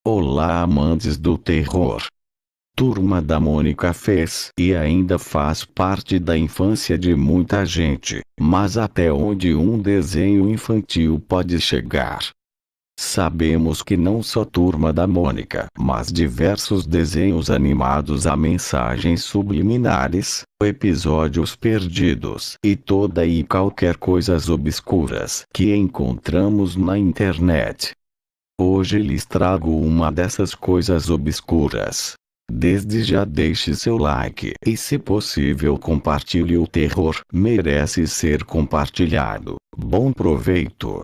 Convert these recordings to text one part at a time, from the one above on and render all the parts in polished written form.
Olá, amantes do terror. Turma da Mônica fez e ainda faz parte da infância de muita gente, mas até onde um desenho infantil pode chegar? Sabemos que não só Turma da Mônica, mas diversos desenhos animados a mensagens subliminares, episódios perdidos e toda e qualquer coisas obscuras que encontramos na internet. Hoje lhes trago uma dessas coisas obscuras. Desde já deixe seu like e, se possível, compartilhe. O terror merece ser compartilhado. Bom proveito!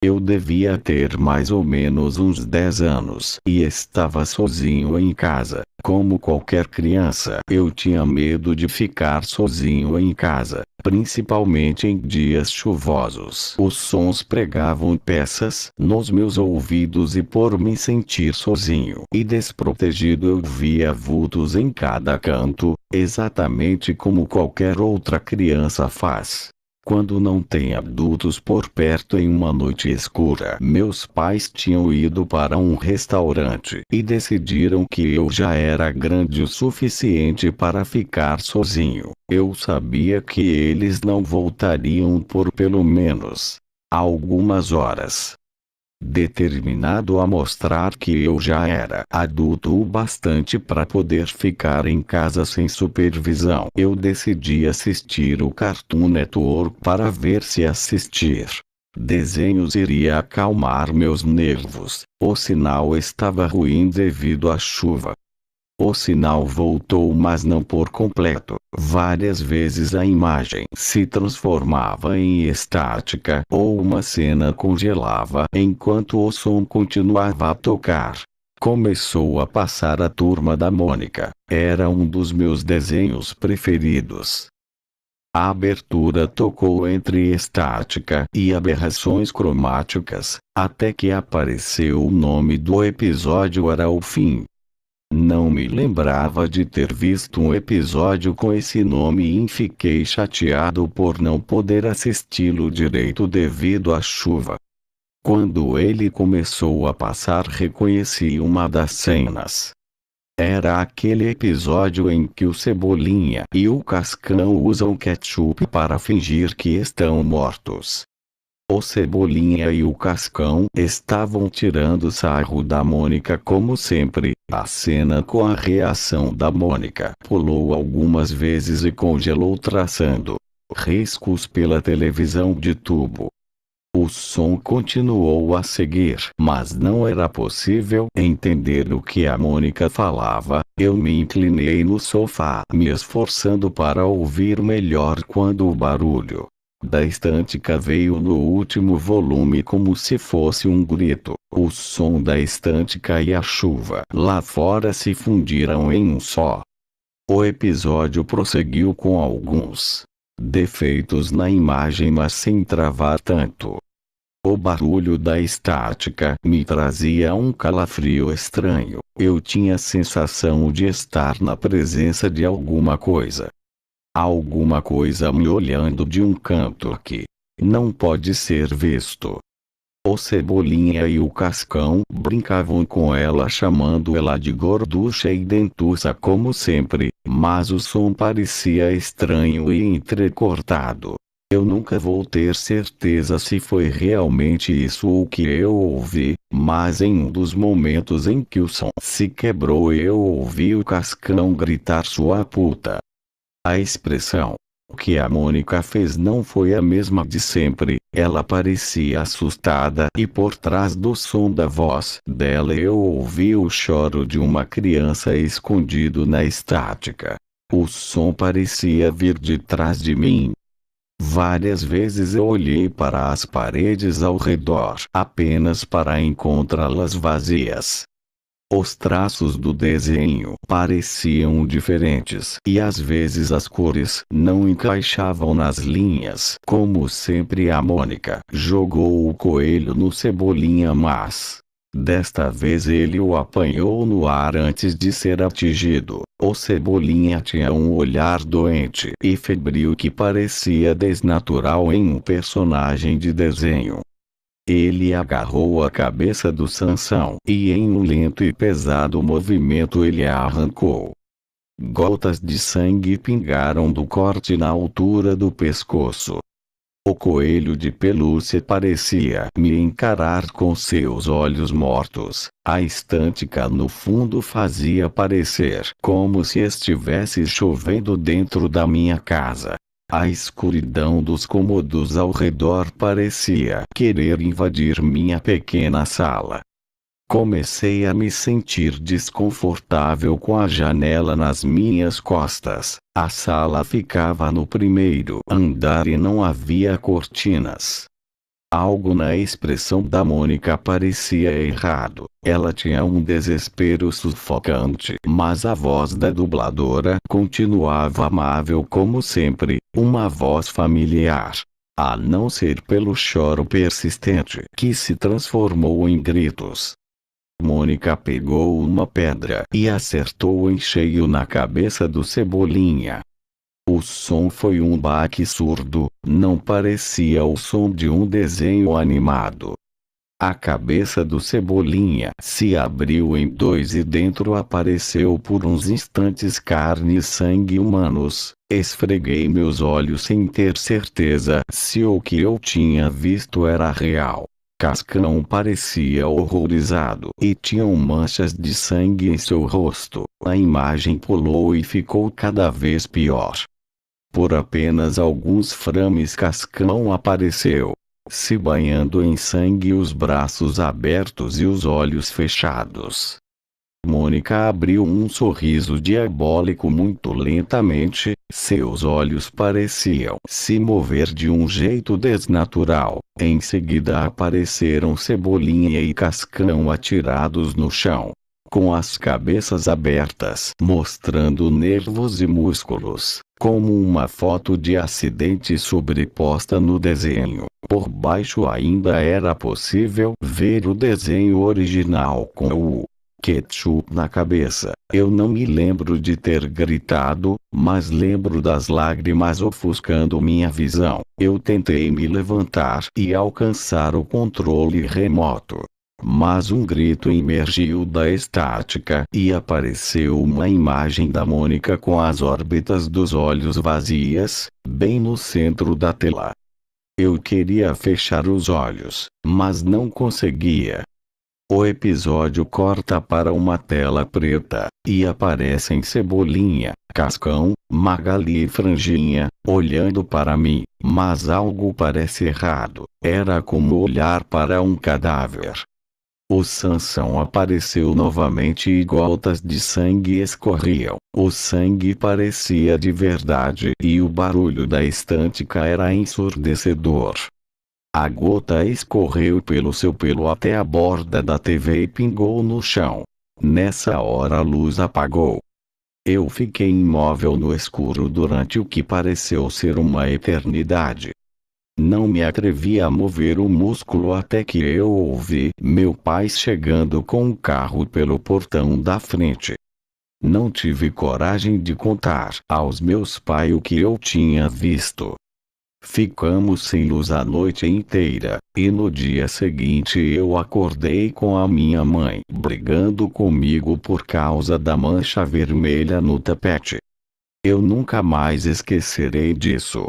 Eu devia ter mais ou menos uns 10 anos e estava sozinho em casa. Como qualquer criança, eu tinha medo de ficar sozinho em casa, principalmente em dias chuvosos. Os sons pregavam peças nos meus ouvidos e, por me sentir sozinho e desprotegido, eu via vultos em cada canto, exatamente como qualquer outra criança faz quando não tem adultos por perto em uma noite escura. Meus pais tinham ido para um restaurante e decidiram que eu já era grande o suficiente para ficar sozinho. Eu sabia que eles não voltariam por pelo menos algumas horas. Determinado a mostrar que eu já era adulto o bastante para poder ficar em casa sem supervisão, eu decidi assistir o Cartoon Network para ver se assistir desenhos iria acalmar meus nervos. O sinal estava ruim devido à chuva. O sinal voltou, mas não por completo. Várias vezes a imagem se transformava em estática ou uma cena congelava enquanto o som continuava a tocar. Começou a passar a Turma da Mônica. Era um dos meus desenhos preferidos. A abertura tocou entre estática e aberrações cromáticas, até que apareceu o nome do episódio. Era o fim. Não me lembrava de ter visto um episódio com esse nome e fiquei chateado por não poder assisti-lo direito devido à chuva. Quando ele começou a passar, reconheci uma das cenas. Era aquele episódio em que o Cebolinha e o Cascão usam ketchup para fingir que estão mortos. O Cebolinha e o Cascão estavam tirando sarro da Mônica como sempre. A cena com a reação da Mônica pulou algumas vezes e congelou, traçando riscos pela televisão de tubo. O som continuou a seguir, mas não era possível entender o que a Mônica falava. Eu me inclinei no sofá, me esforçando para ouvir melhor quando o barulho da estântica veio no último volume como se fosse um grito. O som da estântica e a chuva lá fora se fundiram em um só. O episódio prosseguiu com alguns defeitos na imagem, mas sem travar tanto. O barulho da estática me trazia um calafrio estranho. Eu tinha a sensação de estar na presença de alguma coisa. Alguma coisa me olhando de um canto que não pode ser visto. O Cebolinha e o Cascão brincavam com ela, chamando ela de gorducha e dentuça como sempre, mas o som parecia estranho e entrecortado. Eu nunca vou ter certeza se foi realmente isso o que eu ouvi, mas em um dos momentos em que o som se quebrou, eu ouvi o Cascão gritar: "Sua puta!". A expressão que a Mônica fez não foi a mesma de sempre. Ela parecia assustada e por trás do som da voz dela eu ouvi o choro de uma criança escondido na estática. O som parecia vir de trás de mim. Várias vezes eu olhei para as paredes ao redor apenas para encontrá-las vazias. Os traços do desenho pareciam diferentes e às vezes as cores não encaixavam nas linhas. Como sempre, a Mônica jogou o coelho no Cebolinha, mas desta vez ele o apanhou no ar antes de ser atingido. O Cebolinha tinha um olhar doente e febril que parecia desnatural em um personagem de desenho. Ele agarrou a cabeça do Sansão e em um lento e pesado movimento ele a arrancou. Gotas de sangue pingaram do corte na altura do pescoço. O coelho de pelúcia parecia me encarar com seus olhos mortos. A estântica no fundo fazia parecer como se estivesse chovendo dentro da minha casa. A escuridão dos cômodos ao redor parecia querer invadir minha pequena sala. Comecei a me sentir desconfortável com a janela nas minhas costas. A sala ficava no primeiro andar e não havia cortinas. Algo na expressão da Mônica parecia errado. Ela tinha um desespero sufocante, mas a voz da dubladora continuava amável como sempre, uma voz familiar. A não ser pelo choro persistente que se transformou em gritos. Mônica pegou uma pedra e acertou em cheio na cabeça do Cebolinha. O som foi um baque surdo, não parecia o som de um desenho animado. A cabeça do Cebolinha se abriu em dois e dentro apareceu por uns instantes carne e sangue humanos. Esfreguei meus olhos sem ter certeza se o que eu tinha visto era real. Cascão parecia horrorizado e tinham manchas de sangue em seu rosto. A imagem pulou e ficou cada vez pior. Por apenas alguns frames Cascão apareceu, se banhando em sangue, os braços abertos e os olhos fechados. Mônica abriu um sorriso diabólico muito lentamente, seus olhos pareciam se mover de um jeito desnatural. Em seguida apareceram Cebolinha e Cascão atirados no chão, com as cabeças abertas, mostrando nervos e músculos, como uma foto de acidente sobreposta no desenho. Por baixo ainda era possível ver o desenho original com o ketchup na cabeça. Eu não me lembro de ter gritado, mas lembro das lágrimas ofuscando minha visão. Eu tentei me levantar e alcançar o controle remoto. Mas um grito emergiu da estática e apareceu uma imagem da Mônica com as órbitas dos olhos vazias, bem no centro da tela. Eu queria fechar os olhos, mas não conseguia. O episódio corta para uma tela preta, e aparecem Cebolinha, Cascão, Magali e Franjinha, olhando para mim, mas algo parece errado. Era como olhar para um cadáver. O Sansão apareceu novamente e gotas de sangue escorriam. O sangue parecia de verdade e o barulho da estântica era ensurdecedor. A gota escorreu pelo seu pelo até a borda da TV e pingou no chão. Nessa hora a luz apagou. Eu fiquei imóvel no escuro durante o que pareceu ser uma eternidade. Não me atrevi a mover um músculo até que eu ouvi meu pai chegando com um carro pelo portão da frente. Não tive coragem de contar aos meus pais o que eu tinha visto. Ficamos sem luz a noite inteira, e no dia seguinte eu acordei com a minha mãe brigando comigo por causa da mancha vermelha no tapete. Eu nunca mais esquecerei disso.